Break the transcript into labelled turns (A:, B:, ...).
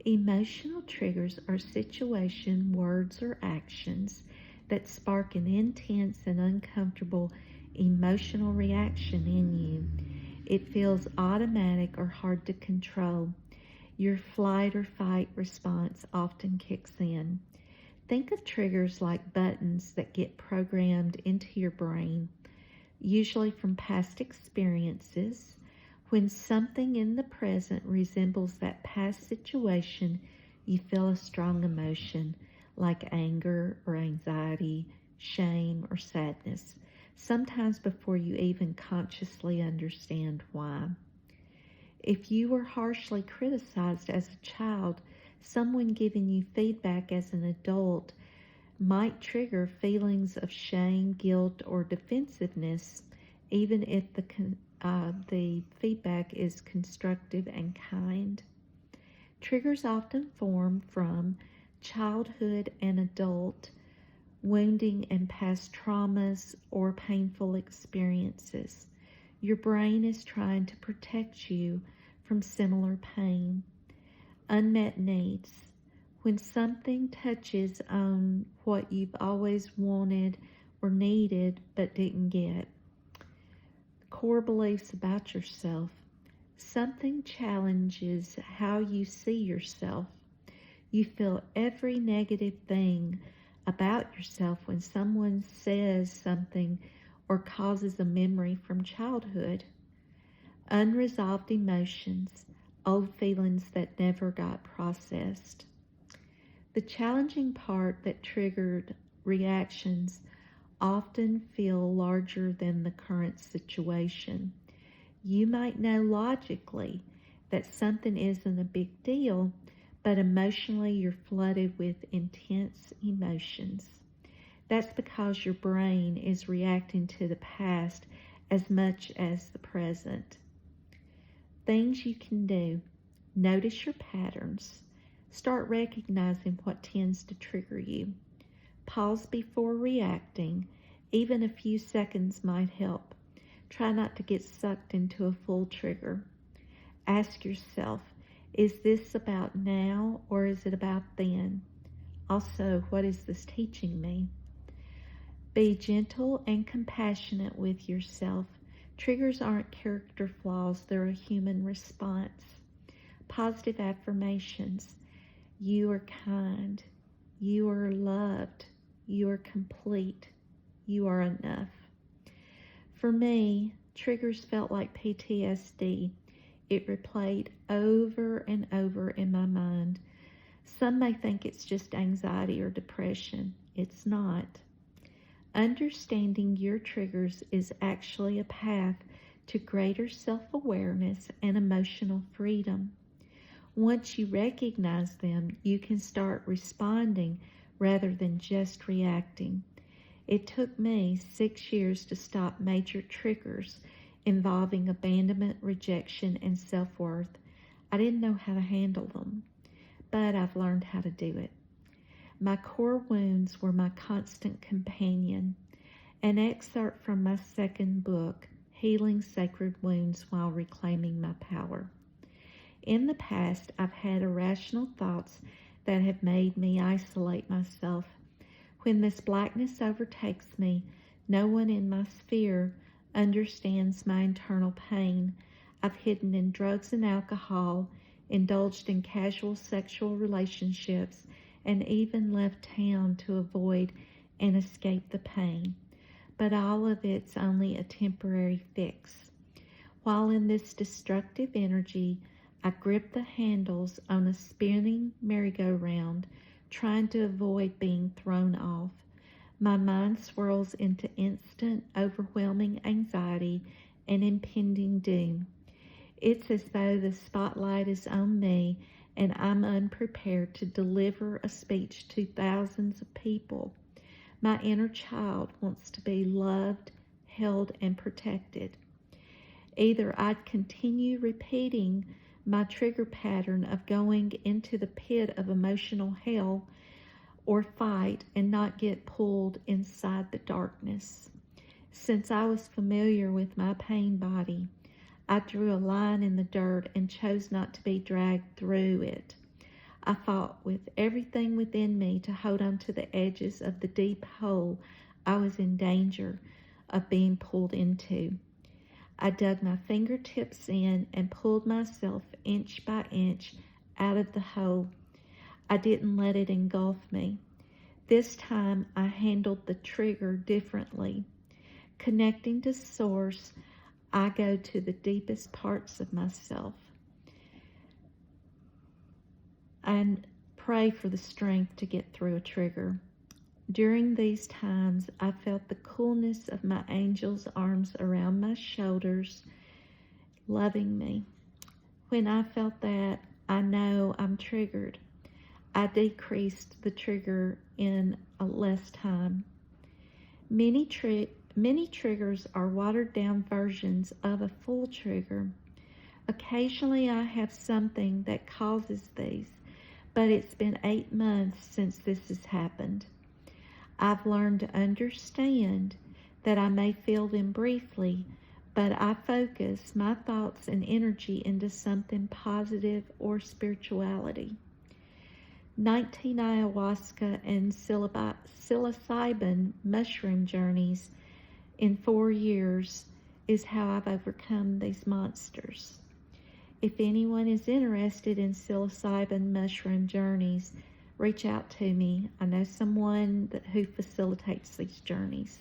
A: Emotional triggers are situations, words, or actions that spark an intense and uncomfortable emotional reaction in you. It feels automatic or hard to control. Your flight or fight response often kicks in. Think of triggers like buttons that get programmed into your brain, usually from past experiences. When something in the present resembles that past situation, you feel a strong emotion like anger or anxiety, shame or sadness, sometimes before you even consciously understand why. If you were harshly criticized as a child, someone giving you feedback as an adult might trigger feelings of shame, guilt, or defensiveness, even if the feedback is constructive and kind. Triggers often form from childhood and adult wounding and past traumas or painful experiences. Your brain is trying to protect you from similar pain. Unmet needs. When something touches on what you've always wanted or needed but didn't get. Core beliefs about yourself. Something challenges how you see yourself. You feel every negative thing about yourself when someone says something or causes a memory from childhood. Unresolved emotions, old feelings that never got processed. The challenging part that triggered reactions often feel larger than the current situation. You might know logically that something isn't a big deal, but emotionally you're flooded with intense emotions. That's because your brain is reacting to the past as much as the present. Things you can do. Notice your patterns. Start recognizing what tends to trigger you. Pause before reacting. Even a few seconds might help. Try not to get sucked into a full trigger. Ask yourself, is this about now or is it about then? Also, what is this teaching me? Be gentle and compassionate with yourself. Triggers aren't character flaws, they're a human response. Positive affirmations. You are kind. You are loved. You are complete. You are enough. For me, triggers felt like PTSD. It replayed over and over in my mind. Some may think it's just anxiety or depression. It's not. Understanding your triggers is actually a path to greater self-awareness and emotional freedom. Once you recognize them, you can start responding rather than just reacting. It took me 6 years to stop major triggers involving abandonment, rejection, and self-worth. I didn't know how to handle them, but I've learned how to do it. My core wounds were my constant companion. An excerpt from my second book, Healing Sacred Wounds While Reclaiming My Power. In the past, I've had irrational thoughts that have made me isolate myself. When this blackness overtakes me, no one in my sphere understands my internal pain. I've hidden in drugs and alcohol, indulged in casual sexual relationships, and even left town to avoid and escape the pain. But all of it's only a temporary fix. While in this destructive energy, I grip the handles on a spinning merry-go-round, trying to avoid being thrown off. My mind swirls into instant, overwhelming anxiety and impending doom. It's as though the spotlight is on me and I'm unprepared to deliver a speech to thousands of people. My inner child wants to be loved, held, and protected. Either I'd continue repeating my trigger pattern of going into the pit of emotional hell or fight and not get pulled inside the darkness. Since I was familiar with my pain body, I drew a line in the dirt and chose not to be dragged through it. I fought with everything within me to hold on to the edges of the deep hole I was in danger of being pulled into. I dug my fingertips in and pulled myself inch by inch out of the hole. I didn't let it engulf me. This time I handled the trigger differently. Connecting to Source, I go to the deepest parts of myself and pray for the strength to get through a trigger. During these times, I felt the coolness of my angel's arms around my shoulders, loving me. When I felt that, I know I'm triggered. I decreased the trigger in a less time. Many triggers are watered down versions of a full trigger. Occasionally I have something that causes these, but it's been 8 months since this has happened. I've learned to understand that I may feel them briefly, but I focus my thoughts and energy into something positive or spirituality. 19 ayahuasca and psilocybin mushroom journeys in 4 years is how I've overcome these monsters. If anyone is interested in psilocybin mushroom journeys, reach out to me. I know someone who facilitates these journeys.